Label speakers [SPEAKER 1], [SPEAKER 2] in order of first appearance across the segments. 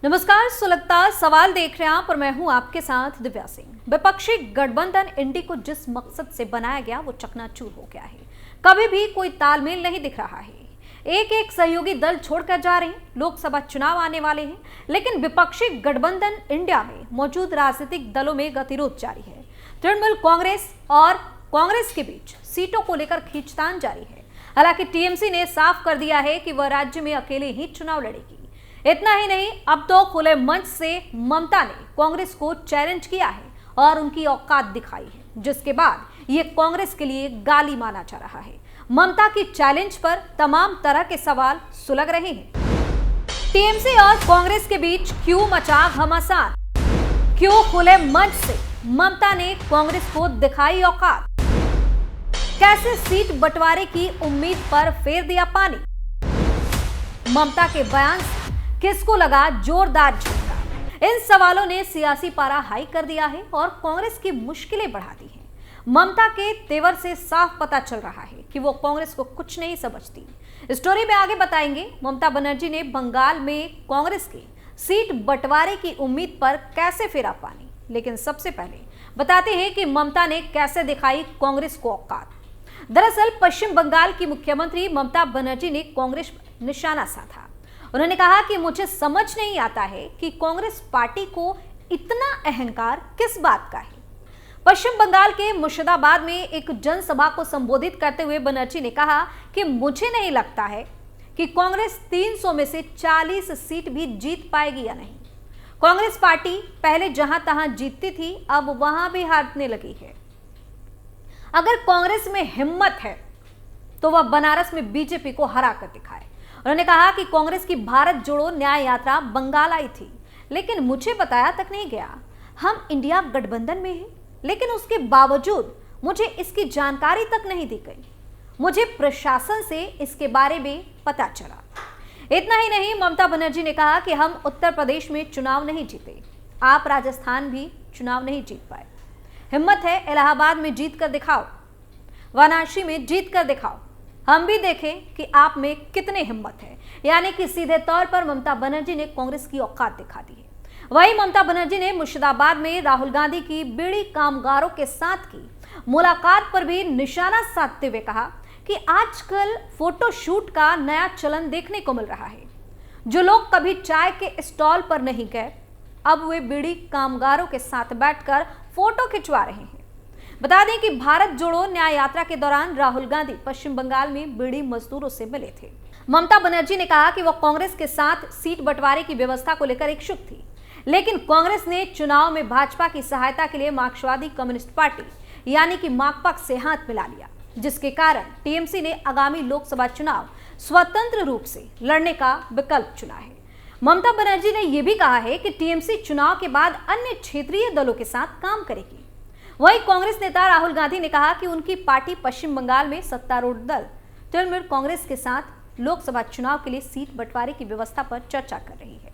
[SPEAKER 1] नमस्कार, सुलगता सवाल देख रहे हैं आप और मैं हूं आपके साथ दिव्या सिंह। विपक्षी गठबंधन इंडी को जिस मकसद से बनाया गया वो चकनाचूर हो गया है। कभी भी कोई तालमेल नहीं दिख रहा है। एक एक सहयोगी दल छोड़कर जा रहे हैं। लोकसभा चुनाव आने वाले हैं, लेकिन विपक्षी गठबंधन इंडिया में मौजूद राजनीतिक दलों में गतिरोध जारी है। तृणमूल कांग्रेस और कांग्रेस के बीच सीटों को लेकर खींचतान जारी है। हालांकि टीएमसी ने साफ कर दिया है कि वह राज्य में अकेले ही चुनाव लड़ेगी। इतना ही नहीं, अब तो खुले मंच से ममता ने कांग्रेस को चैलेंज किया है और उनकी औकात दिखाई है, जिसके बाद ये कांग्रेस के लिए गाली माना जा रहा है। ममता की चैलेंज पर तमाम तरह के सवाल सुलग रहे हैं। टीएमसी और कांग्रेस के बीच क्यों मचा घमासान? क्यों खुले मंच से ममता ने कांग्रेस को दिखाई औकात? कैसे सीट बंटवारे की उम्मीद पर फेर दिया पानी? ममता के बयान से किसको लगा जोरदार झटका? इन सवालों ने सियासी पारा हाई कर दिया है और कांग्रेस की मुश्किलें बढ़ा दी हैं। ममता के तेवर से साफ पता चल रहा है कि वो कांग्रेस को कुछ नहीं समझती। स्टोरी में आगे बताएंगे ममता बनर्जी ने बंगाल में कांग्रेस की सीट बंटवारे की उम्मीद पर कैसे फेरा पानी। लेकिन सबसे पहले बताते हैं कि ममता ने कैसे दिखाई कांग्रेस को औकात। दरअसल पश्चिम बंगाल की मुख्यमंत्री ममता बनर्जी ने कांग्रेस पर निशाना साधा। उन्होंने कहा कि मुझे समझ नहीं आता है कि कांग्रेस पार्टी को इतना अहंकार किस बात का है। पश्चिम बंगाल के मुर्शिदाबाद में एक जनसभा को संबोधित करते हुए बनर्जी ने कहा कि मुझे नहीं लगता है कि कांग्रेस 300 में से 40 सीट भी जीत पाएगी या नहीं। कांग्रेस पार्टी पहले जहां तहां जीतती थी, अब वहां भी हारने लगी है। अगर कांग्रेस में हिम्मत है तो वह बनारस में बीजेपी को हरा कर दिखाए। उन्होंने कहा कि कांग्रेस की भारत जोड़ो न्याय यात्रा बंगाल आई थी, लेकिन मुझे बताया तक नहीं गया। हम इंडिया गठबंधन में हैं, लेकिन उसके बावजूद मुझे इसकी जानकारी तक नहीं दी गई। मुझे प्रशासन से इसके बारे में पता चला। इतना ही नहीं, ममता बनर्जी ने कहा कि हम उत्तर प्रदेश में चुनाव नहीं जीते, आप राजस्थान भी चुनाव नहीं जीत पाए। हिम्मत है इलाहाबाद में जीत कर दिखाओ, वाराणसी में जीत कर दिखाओ, हम भी देखें कि आप में कितनी हिम्मत है। यानी कि सीधे तौर पर ममता बनर्जी ने कांग्रेस की औकात दिखा दी है। वहीं ममता बनर्जी ने मुर्शिदाबाद में राहुल गांधी की बीड़ी कामगारों के साथ की मुलाकात पर भी निशाना साधते हुए कहा कि आजकल फोटो शूट का नया चलन देखने को मिल रहा है। जो लोग कभी चाय के स्टॉल पर नहीं गए, अब वे बीड़ी कामगारों के साथ बैठकर फोटो खिंचवा रहे हैं। बता दें कि भारत जोड़ो न्याय यात्रा के दौरान राहुल गांधी पश्चिम बंगाल में बीड़ी मजदूरों से मिले थे। ममता बनर्जी ने कहा कि वह कांग्रेस के साथ सीट बंटवारे की व्यवस्था को लेकर इच्छुक थी, लेकिन कांग्रेस ने चुनाव में भाजपा की सहायता के लिए मार्क्सवादी कम्युनिस्ट पार्टी यानी कि माकपा से हाथ मिला लिया, जिसके कारण टीएमसी ने आगामी लोकसभा चुनाव स्वतंत्र रूप से लड़ने का विकल्प चुना है। ममता बनर्जी ने यह भी कहा है कि टीएमसी चुनाव के बाद अन्य क्षेत्रीय दलों के साथ काम करेगी। वहीं कांग्रेस नेता राहुल गांधी ने कहा कि उनकी पार्टी पश्चिम बंगाल में सत्तारूढ़ दल तृणमूल कांग्रेस के साथ लोकसभा चुनाव के लिए सीट बंटवारे की व्यवस्था पर चर्चा कर रही है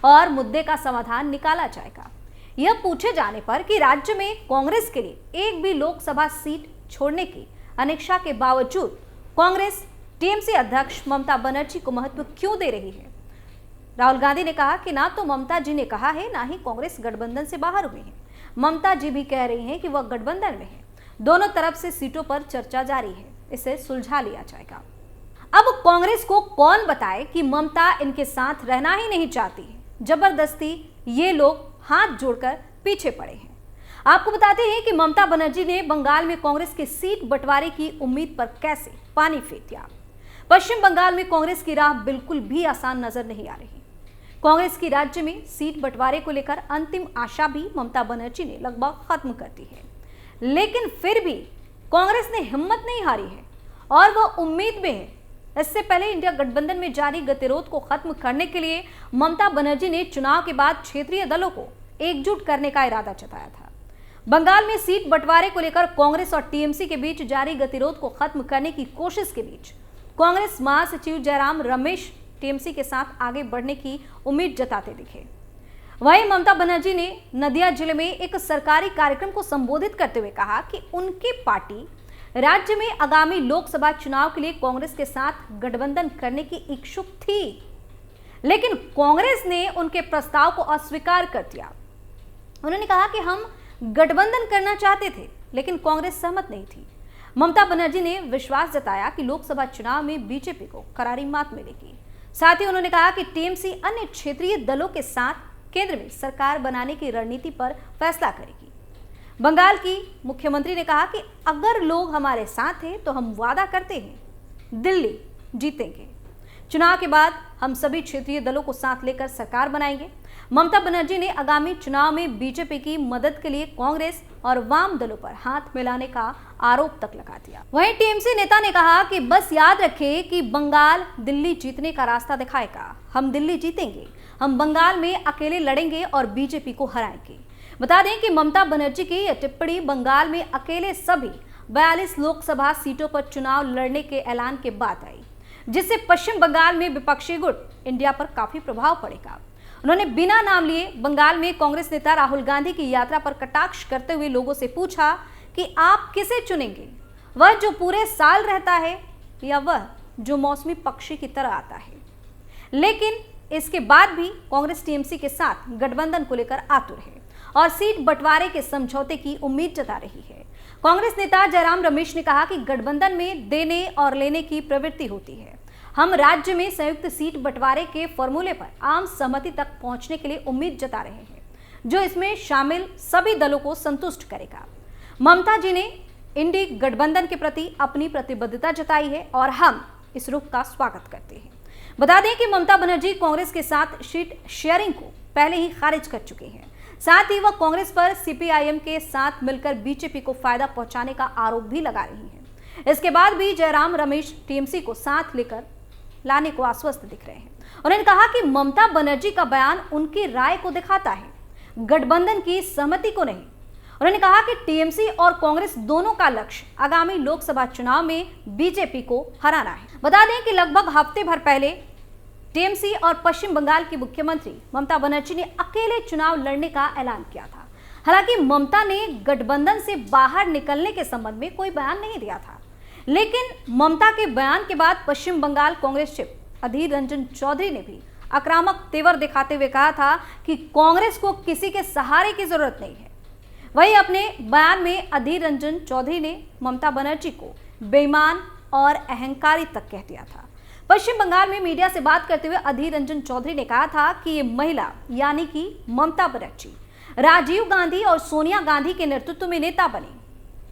[SPEAKER 1] और मुद्दे का समाधान निकाला जाएगा। यह पूछे जाने पर कि राज्य में कांग्रेस के लिए एक भी लोकसभा सीट छोड़ने की अनिच्छा के बावजूद कांग्रेस टीएमसी अध्यक्ष ममता बनर्जी को महत्व क्यों दे रही है, राहुल गांधी ने कहा कि ना तो ममता जी ने कहा है, ना ही कांग्रेस गठबंधन से बाहर हुई है। ममता जी भी कह रही हैं कि वह गठबंधन में है। दोनों तरफ से सीटों पर चर्चा जारी है, इसे सुलझा लिया जाएगा। अब कांग्रेस को कौन बताए कि ममता इनके साथ रहना ही नहीं चाहती है। जबरदस्ती ये लोग हाथ जोड़कर पीछे पड़े हैं। आपको बताते हैं कि ममता बनर्जी ने बंगाल में कांग्रेस की सीट बंटवारे की उम्मीद पर कैसे पानी फेर दिया। पश्चिम बंगाल में कांग्रेस की राह बिल्कुल भी आसान नजर नहीं आ रही। कांग्रेस की राज्य में सीट बंटवारे को लेकर अंतिम आशा भी ममता बनर्जी ने लगभग खत्म कर दी है, लेकिन फिर भी कांग्रेस ने हिम्मत नहीं हारी है और वह उम्मीद में है। इससे पहले इंडिया गठबंधन में जारी गतिरोध को खत्म करने के लिए ममता बनर्जी ने चुनाव के बाद क्षेत्रीय दलों को एकजुट करने का इरादा जताया था। बंगाल में सीट बंटवारे को लेकर कांग्रेस और टीएमसी के बीच जारी गतिरोध को खत्म करने की कोशिश के बीच कांग्रेस महासचिव जयराम रमेश टीएमसी के साथ आगे बढ़ने की उम्मीद जताते दिखे। वहीं ममता बनर्जी ने नदिया जिले में एक सरकारी कार्यक्रम को संबोधित करते हुए कहा कि उनकी पार्टी राज्य में आगामी लोकसभा चुनाव के लिए कांग्रेस के साथ गठबंधन करने की इच्छुक थी, लेकिन कांग्रेस ने उनके प्रस्ताव को अस्वीकार कर दिया। उन्होंने कहा कि हम गठबंधन करना चाहते थे, लेकिन कांग्रेस सहमत नहीं थी। ममता बनर्जी ने विश्वास जताया कि लोकसभा चुनाव में बीजेपी को करारी मात मिलेगी। साथ ही उन्होंने कहा कि टीएमसी अन्य क्षेत्रीय दलों के साथ केंद्र में सरकार बनाने की रणनीति पर फैसला करेगी। बंगाल की मुख्यमंत्री ने कहा कि अगर लोग हमारे साथ हैं तो हम वादा करते हैं दिल्ली जीतेंगे। चुनाव के बाद हम सभी क्षेत्रीय दलों को साथ लेकर सरकार बनाएंगे। ममता बनर्जी ने आगामी चुनाव में बीजेपी की मदद के लिए कांग्रेस और वाम दलों पर हाथ मिलाने का आरोप तक लगा दिया। वहीं टीएमसी नेता ने कहा कि बस याद रखें कि बंगाल दिल्ली जीतने का रास्ता दिखाएगा। हम दिल्ली जीतेंगे, हम बंगाल में अकेले लड़ेंगे और बीजेपी को हराएंगे। बता दें कि ममता बनर्जी की यह टिप्पणी बंगाल में अकेले सभी 42 लोकसभा सीटों पर चुनाव लड़ने के ऐलान के बाद आई, जिससे पश्चिम बंगाल में विपक्षी गुट इंडिया पर काफी प्रभाव पड़ेगा। उन्होंने बिना नाम लिए बंगाल में कांग्रेस नेता राहुल गांधी की यात्रा पर कटाक्ष करते हुए लोगों से पूछा कि आप किसे चुनेंगे, वह जो पूरे साल रहता है या वह जो मौसमी पक्षी की तरह आता है। लेकिन इसके बाद भी कांग्रेस टीएमसी के साथ गठबंधन को लेकर आतुर है और सीट बंटवारे के समझौते की उम्मीद जता रही है। कांग्रेस नेता जयराम रमेश ने कहा कि गठबंधन में देने और लेने की प्रवृत्ति होती है। हम राज्य में संयुक्त सीट बंटवारे के फॉर्मूले पर आम सहमति तक पहुंचने के लिए उम्मीद जता रहे हैं, जो इसमें शामिल सभी दलों को संतुष्ट करेगा। ममता जी ने इंडी गठबंधन के प्रति अपनी प्रतिबद्धता जताई है और हम इस रुख का स्वागत करते हैं। बता दें कि ममता बनर्जी कांग्रेस के साथ सीट शेयरिंग को पहले ही खारिज कर चुके हैं। साथ ही वह कांग्रेस पर सीपीआईएम के साथ मिलकर बीजेपी को फायदा पहुंचाने का आरोप भी लगा रही हैं। इसके बाद भी जयराम रमेश टीएमसी को साथ लेकर लाने को आश्वस्त दिख रहे हैं। उन्होंने कहा कि ममता बनर्जी का बयान उनकी राय को दिखाता है, गठबंधन की सहमति को नहीं। उन्होंने कहा कि टीएमसी और कांग्रेस दोनों का लक्ष्य आगामी लोकसभा चुनाव में बीजेपी को हराना है। बता दें कि लगभग हफ्ते भर पहले टीएमसी और पश्चिम बंगाल की मुख्यमंत्री ममता बनर्जी ने अकेले चुनाव लड़ने का ऐलान किया था। हालांकि ममता ने गठबंधन से बाहर निकलने के संबंध में कोई बयान नहीं दिया था, लेकिन ममता के बयान के बाद पश्चिम बंगाल कांग्रेस चीफ अधीर रंजन चौधरी ने भी आक्रामक तेवर दिखाते हुए कहा था कि कांग्रेस को किसी के सहारे की जरूरत नहीं है। वहीं अपने बयान में अधीर रंजन चौधरी ने ममता बनर्जी को बेईमान और अहंकारी तक कह दिया था। पश्चिम बंगाल में मीडिया से बात करते हुए अधीर रंजन चौधरी ने कहा था कि ये महिला यानी कि ममता बनर्जी राजीव गांधी और सोनिया गांधी के नेतृत्व में नेता बनी।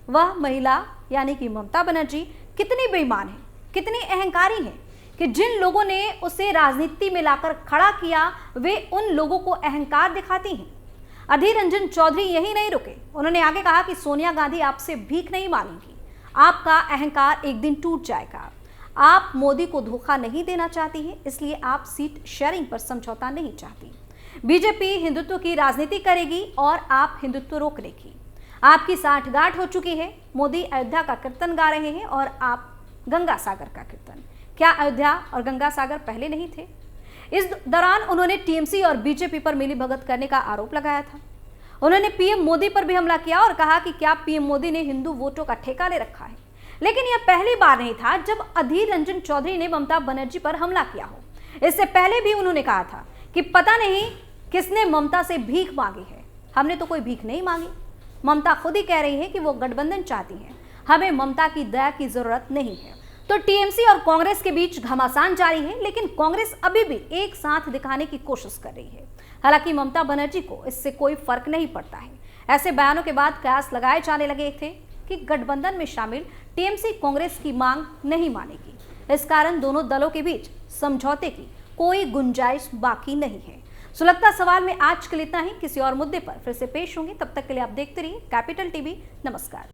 [SPEAKER 1] वह महिला यानी कि ममता बनर्जी कितनी बेईमान है, कितनी अहंकारी है कि जिन लोगों ने उसे राजनीति में लाकर खड़ा किया वे उन लोगों को अहंकार दिखाती हैं। अधीर रंजन चौधरी यही नहीं रुके, उन्होंने आगे कहा कि सोनिया गांधी आपसे भीख नहीं मांगेंगी, आपका अहंकार एक दिन टूट जाएगा। आप मोदी को धोखा नहीं देना चाहती हैं, इसलिए आप सीट शेयरिंग पर समझौता नहीं चाहती। बीजेपी हिंदुत्व की राजनीति करेगी और आप हिंदुत्व रोकने की। आपकी साठगांठ हो चुकी है। मोदी अयोध्या का कीर्तन गा रहे हैं और आप गंगा सागर का कीर्तन। क्या अयोध्या और गंगा सागर पहले नहीं थे? इस दौरान उन्होंने टीएमसी और बीजेपी पर मिलीभगत करने का आरोप लगाया था। उन्होंने पीएम मोदी पर भी हमला किया और कहा कि क्या पीएम मोदी ने हिंदू वोटों का ठेका ले रखा है। लेकिन यह पहली बार नहीं था जब अधीर रंजन चौधरी ने ममता बनर्जी पर हमला किया हो। इससे पहले भी उन्होंने कहा था कि पता नहीं किसने ममता से भीख मांगी है। हमने तो कोई भीख नहीं मांगी। ममता खुद ही कह रही है कि वो गठबंधन चाहती हैं। हमें ममता की दया की जरूरत नहीं है। तो टीएमसी और कांग्रेस के बीच घमासान जारी है, लेकिन कांग्रेस अभी भी एक साथ दिखाने की कोशिश कर रही है। हालांकि ममता बनर्जी को इससे कोई फर्क नहीं पड़ता है। ऐसे बयानों के बाद कयास लगाए जाने लगे थे कि गठबंधन में शामिल टीएमसी कांग्रेस की मांग नहीं मानेगी। इस कारण दोनों दलों के बीच समझौते की कोई गुंजाइश बाकी नहीं है। सुलगता सवाल में आज के लिए इतना ही। किसी और मुद्दे पर फिर से पेश होंगे, तब तक के लिए आप देखते रहिए कैपिटल टीवी। नमस्कार।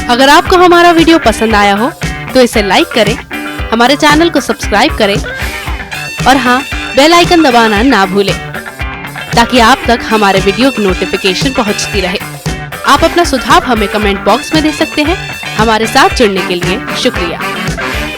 [SPEAKER 2] अगर आपको हमारा वीडियो पसंद आया हो तो इसे लाइक करें, हमारे चैनल को सब्सक्राइब करें और हाँ, बेल आइकन दबाना ना भूलें ताकि आप तक हमारे वीडियो की नोटिफिकेशन पहुंचती रहे। आप अपना सुझाव हमें कमेंट बॉक्स में दे सकते हैं। हमारे साथ जुड़ने के लिए शुक्रिया।